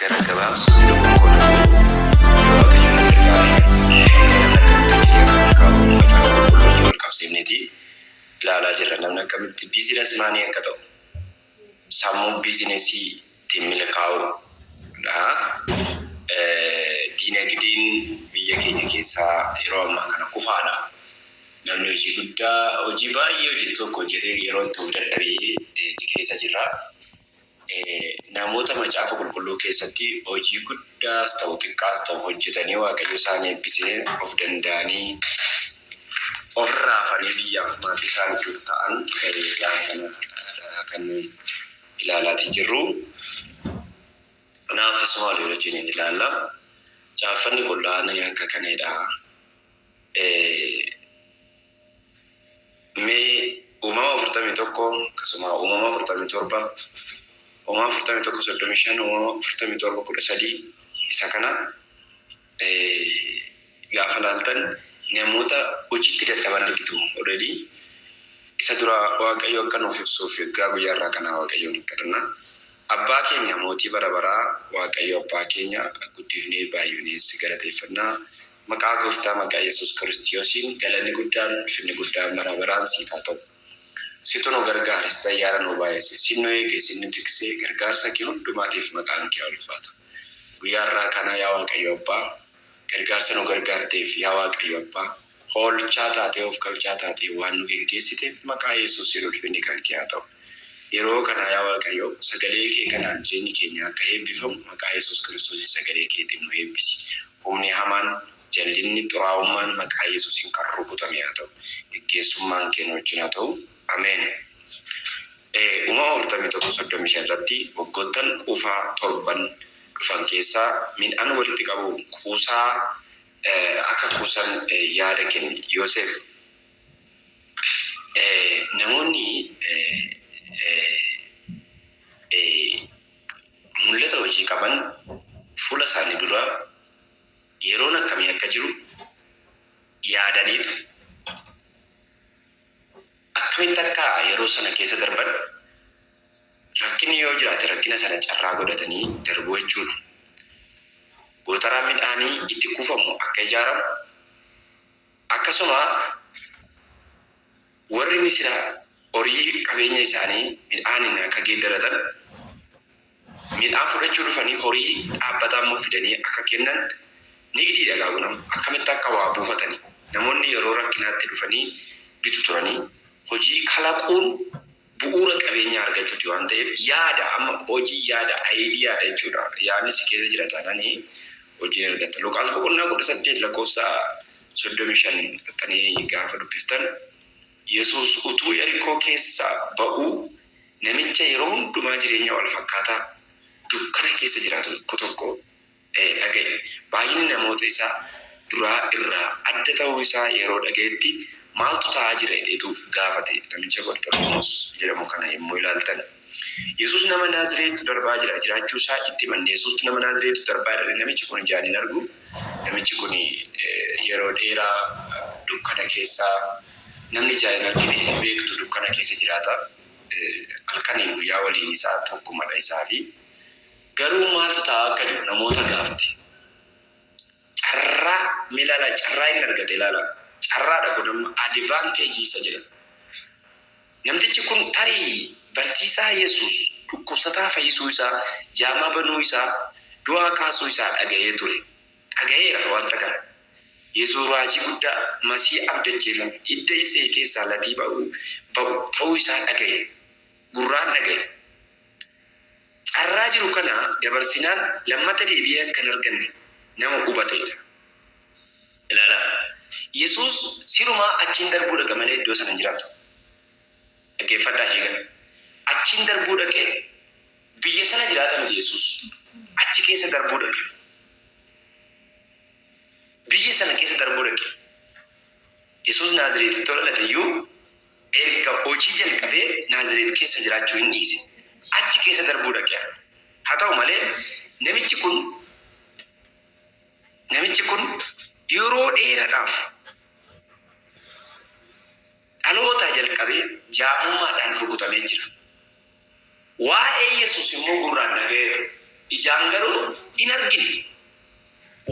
gara gabaabsuutti dhufuun kun waaqayyoon qabsiifneeti ilaalaa jirra. Namni akkamitti biizinesi maanii akka ta'u sammuu biizinesii ittiin milkaa'uudha. Diinagdeen biyya keenya keessaa yeroo ammaa kana kufaadha. Namni hojii baay'ee hojjetu tokko hojjetee yeroo itti of dadhabee keessa jira. Namoota macaafa qulqulluu keessatti hojii guddaas ta'u xiqqaas ta'u hojjetanii waaqayyo isaanii eebbisee of danda'anii ofirraa hafanii biyyaaf maatii isaaniif ta'an kan ilaalaatii jirru. Kanaaf Somaaliyaa wajjin ilaalla. Caaffanni qulqullaa'aan akka kanadha. Mee uumama 41 akkasuma uumama 47 uumama 41 35 uumama 47 13 isa kana gaafa laaltan namoota hojiitti dadhaban argitu. Already isa dura waaqayyo akka nuuf ibsuuf guyyaarraa kana waaqayyoon kadhanna. Abbaa keenya mootii bara baraa waaqayyo abbaa keenya guddifnee baay'inee galateeffannaa. Maqaa gooftaa maqaa Yesuus Kiristoosiin galanni guddaan finni guddaan bara baraan siif haa ta'u. Situ nu gargaarsa ayyaana nu baay'ise. Sinnu eege sinnu tiksee gargaarsa kee hundumaatiif maqaan kee ulfaatu. Guyyaarraa kana yaa waaqayyo abbaa gargaarsa nu gargaarteef yaa waaqayyo abbaa hoolchaa taatee of galchaa taatee waan nu geggeessiteef maqaa Yesuusiin ulfinni kan kee haa ta'u. Yeroo kana yaa waaqayyo sagalee kee kanaan jireenyi keenya akka eebbifamu maqaa Yesuus Kiristoosiin sagalee keetiin nu eebbisi. Humni hamaan jallinni xuraa'ummaan maqaa Yesuusiin kan rukutame haa ta'u. Geggeessummaan kee nu wajjin haa ta'u. Ameen. Uumama 41:35 irratti waggoottan quufaa 7 dhufan keessaa midhaan walitti qabu kuusaa akka kuusan yaada kenne Yoosef. Namoonni mul'ata hojii qaban fuula isaanii dura yeroon akkamii akka jiru yaadaniitu akkamitti akka yeroo sana keessa darban rakkinni yoo jiraate rakkina sana carraa godhatanii darbuu jechuudha. Gootaraa midhaanii itti kuufamu akka ijaaramu akkasuma warri Misiraa horii qabeenya isaanii midhaaniin akka geeddaratan midhaan fudhachuu dhufanii horii dhaabbataa immoo fidanii akka kennan nigdii dhagaagunam akkamitti akka waa buufatanii namoonni yeroo rakkinaatti dhufanii bitu turanii hojii kalaquun bu'uura qabeenya argachuuti waan ta'eef yaada amma hojii yaada ayidiyaadha jechuudha. Yaadni si keessa jira taananii hojii argata. Luqaas boqonnaa 18 lakkoofsa 35 dhattanii gaafa dubbiftan Yesuus utuu Yerikoo keessa ba'uu namicha yeroo hundumaa jireenya wal fakkaataa dukkana keessa jiraatu tokko dhaga'e. Baay'inni namoota isaa duraa irraa adda ta'uu isaa yeroo dhaga'etti maaltu ta'aa jira jedheetu gaafate. Namicha Barxaloomoos jedhamu kana immoo ilaaltan. Yesuus nama Naazreetu darbaa jira jiraachuu isaa itti manne. Yesuus nama Naazreetu darbaa jira. Namichi kun ijaan hin argu. Namichi kun yeroo dheeraa dukkana keessaa namni ijaan hin argine beektu dukkana keessa jiraata. Halkanii guyyaa waliin isaa tokkummaadha isaa fi garuu maaltu ta'aa akka jiru namoota gaafate. Carraa milala carraa hin argate ilaala. Carraadha kun amma advantage isa jedha. Namtichi kun tarii barsiisaa Yesuus dhukkubsataa fayyisuu isaa, jaamaa banuu isaa, du'aa kaasuu isaa dhaga'ee ture. Dhaga'eera wanta kana. Yesuus raajii guddaa masii abdacheeffame hidda isee keessaa latii ba'u ta'uu isaa dhaga'e. Gurraan dhaga'e. Carraa jiru kana dabarsinaan lammata deebi'ee akka hin arganne nama hubateedha. Ilaala. Yesuus sirumaa achiin darbuu dhaqa malee iddoo sana hin jiraatu. Dhaggeeffadhaa ishee gara. Achiin darbuu dhaqee biyya sana jiraata miti Yesuus. Achi keessa darbuu dhaqe. Biyya sana keessa darbuu dhaqe. Yesuus Naazreetitti dhalate iyyuu erga hojii jalqabee Naazreet keessa jiraachuu hin dhiise. Achi keessa darbuu dhaqe. Haa ta'u malee namichi kun yeroo dheeraadhaaf dhaloota jalqabee jaamummaadhaan rukutamee jira. Waa'ee Yesuus immoo gurraan dhaga'eera. ijaan garuu hin argine.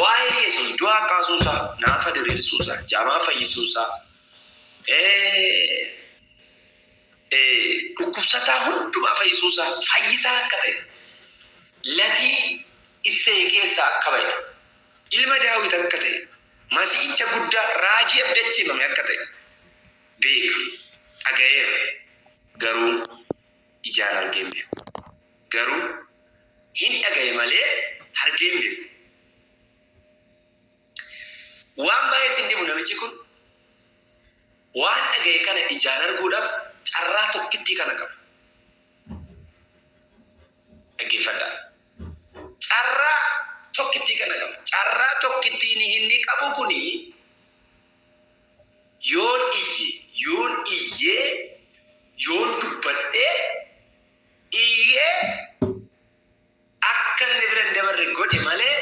Waa'ee Yesuus du'aa kaasuusaa, naafa diriirsuusaa, jaamaa fayyisuusaa, dhukkubsataa hundumaa fayyisuusaa, fayyisaa akka ta'e, latii Isseey keessaa akka ba'e, ilma Daawit akka ta'e, Masiihicha guddaa raajii abdachiifame akka ta'e beeka, dhaga'eera. Garuu ijaan argee hin beeku. Garuu hin dhaga'e malee argee hin beeku. Waan baay'ee sin dhibu namichi kun waan dhaga'e kana ijaan arguudhaaf carraa tokkittii kana qaba. Dhaggeeffadhaa. Carraa tokkittii kana qaba. Carraa tokkittiin inni qabu kuni yoon iyyee yoon dubbadhee iyyee akka inni bira dabarre godhe malee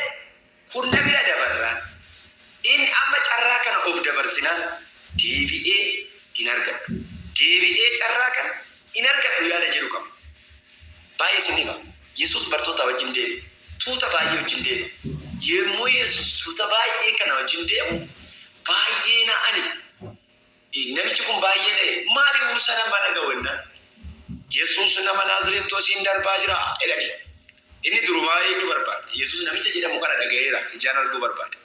kun na bira dabarraan. Inni amma carraa kana of dabarsinaan deebi'ee hin argadhu. Deebi'ee carraa kana hin argadhu yaada jedhu qaba. Baay'ee sin hima. Yesuus bartoota wajjin deeme. Tuuta baay'ee wajjin deeme. Yemmuu Yesuus tuuta baay'ee kana wajjin deemu baay'ee na'ani. Namichi kun baay'ee na'e. Maali ursa nama dhaga'uudhaan? Yesuus nama Naazreetti osiin darbaa jira jedhanii. Inni durumaa eenyu barbaada? Yesuus namicha jedhamu kana dhaga'eera. Ijaan arguu barbaada.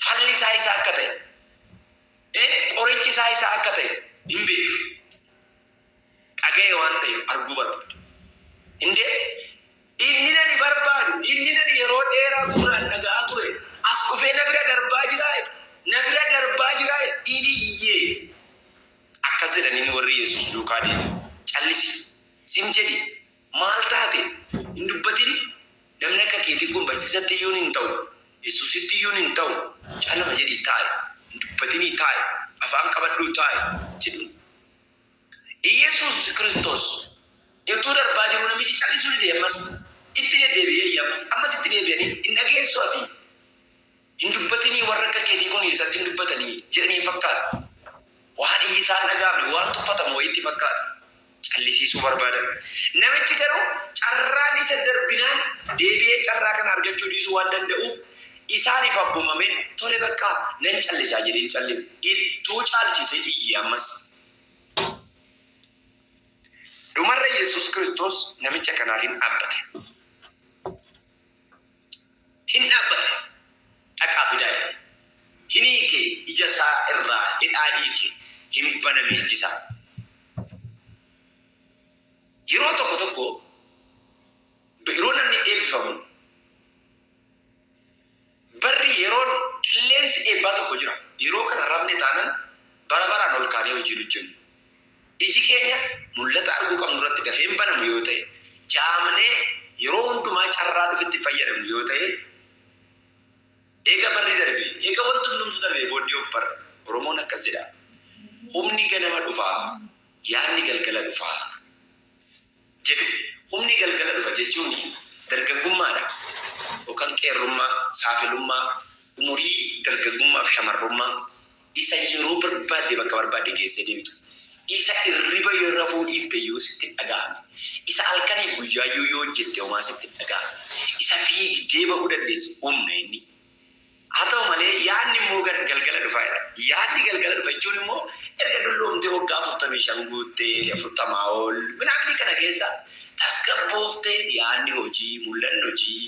Falli isaa akka ta'e, qorichi isaa akka ta'e hin beeku. Dhaga'e waan ta'eef arguu barbaada. Inni nani barbaadu, inni nani yeroo dheeraa kuraan dhaga'aa ture. As dhufee na bira darbaa jira, inni iyyee. Akkas jedhanii warri Yesuus duukaa deemu. Callisi, sim jedhi, maal taate? Hin dubbatin, namni akka keetii kun barsiisatti iyyuu hin ta'u. Yesuusitti iyyuu hin ta'u. Callama jedhi taa'e, hin dubbatinii taa'e, afaan qabadhuu taa'e jedhu. Yesuus Kiristoos yotuu darbaa jiru namichi callisuu ni deemas. Itti deddeebi'ee ammas itti deebi'anii hin dhageessu ati. Hin dubbatinii warra akka keetii kun isatti hin dubbatanii jedhanii fakkaata. Waan isaan dhagaamne waan tuffatamu wayiitti fakkaata. Callisiisuu barbaadan. Namichi garuu carraan isa darbinaan deebi'ee carraa kana argachuu dhiisuu waan danda'uuf isaaniif abboomame tole bakka nan callisaa jedheen callime. Iddoo caalchisee iyyi ammas. Dhumarra Yesuus Kiristoos namicha kanaaf hin dhaabbate. Dhaqaa fidaa. Hin hiike ija isaa irraa hidhaa hiike hin baname iji isaa. Yeroo tokko yeroo namni eebbifamu barri yeroon qilleensi eebbaa tokko jira. Yeroo kana rafne taanaan bara baraan ol kaanee hojii hojjennu. Iji keenya mul'ata arguu qabnu irratti dafee hin banamu yoo ta'e, jaamnee yeroo hundumaa carraa dhufitti fayyadamnu yoo ta'e, eega barri darbe, eega wanti hundumtu darbe booddee of barra. Oromoon akkas jedha. Humni ganama dhufaa, yaadni galgala dhufaa jedhu. Humni galgala dhufa jechuun dargaggummaadha. Yookaan qeerrummaa, saafilummaa, umurii dargaggummaa fi shamarrummaa isa yeroo barbaadde bakka barbaadde geessee deebitu. Isa irriba yeroo fuudhiifte yoo sitti dhaga'ame. Isa halkanii guyyaa yoo hojjette homaa sitti dhaga'ame. Isa fiigdee bahuu dandeessu humna inni. Haa ta'u malee yaadni immoo galgala dhufaadha. Yaadni galgala dhufa jechuun immoo erga dulloomtee waggaa 45 guuttee 40 ol midhaanii kana keessa tasgabbooftee yaadni hojii, mul'anni hojii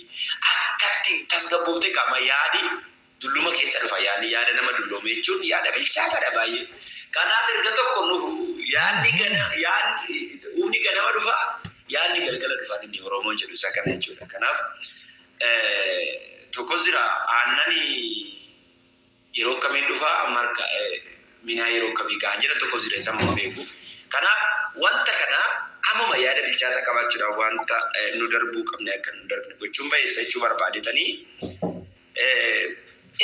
akkatti tasgabbooftee qaama yaadi dulluma keessa dhufa. Yaada nama dulloome jechuun yaada bilchaataadha baay'ee. Kanaaf erga tokko nufu humni ganama dhufa, yaadni galgala dhufa inni Oromoon jedhu isa kana jechuudha. Kanaaf tokkos jira aannani yeroo kamiin dhufa marka minaa yeroo kamii gahan jedha tokkos jira isa immoo beeku. Kanaaf wanta kana amuma yaada bilchaata qabaachuudhaan wanta nu darbuu qabne akka nu darbine gochuun baay'eessa jechuu barbaadetanii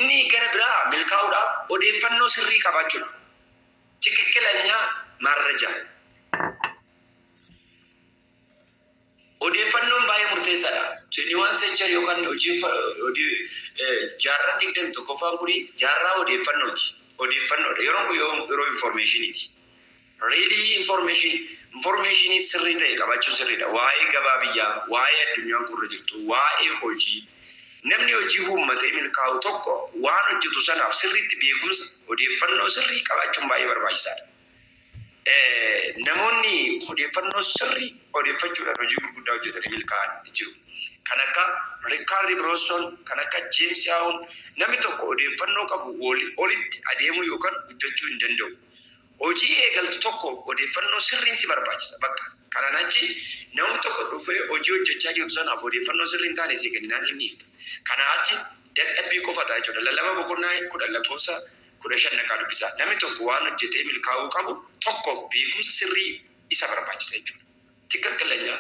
inni gara biraa milkaa'uudhaaf odeeffannoo sirrii qabaachuudha. Tikikkelanya marraja. Odeeffannoon baay'ee murteessaadha. 21 century yookaan jaarraa 21ffaan kuni jaarraa odeeffannooti. Odeeffannoodha. Yeroo informationiti. really information sirrii ta'e qabaachuun sirriidha. Waa'ee gabaa biyyaa, waa'ee addunyaan kurra jirtu, waa'ee hojii. Namni hojii uummatee milkaa'u tokko waan hojjetu sanaaf sirriitti beekumsa odeeffannoo sirrii qabaachuun baay'ee barbaachisaadha. Namoonni odeeffannoo sirrii odeeffachuudhaan hojii gurguddaa hojjetanii milkaa'an jiru. Kan akka Riikaardi Birooson, kan akka Jeems Yaawun namni tokko odeeffannoo qabu olitti adeemuu yookaan guddachuu hin danda'u. Hojii eegaltu tokko odeeffannoo sirriin si barbaachisa bakka. Kanaan achi namni tokko dhufee hojii hojjechaa jirtu sanaaf odeeffannoo sirriin taane si kenninaan hin dhiifta. Kanaan achi dadhabbii qofa ta'a jechuudha. Lallaba boqonnaa 10 lakkoofsa 15 naqaa dubbisaa. Namni tokko waan hojjetee milkaa'uu qabu tokkoof beekumsa sirrii isa barbaachisa jechuudha. Tikkakkaleenya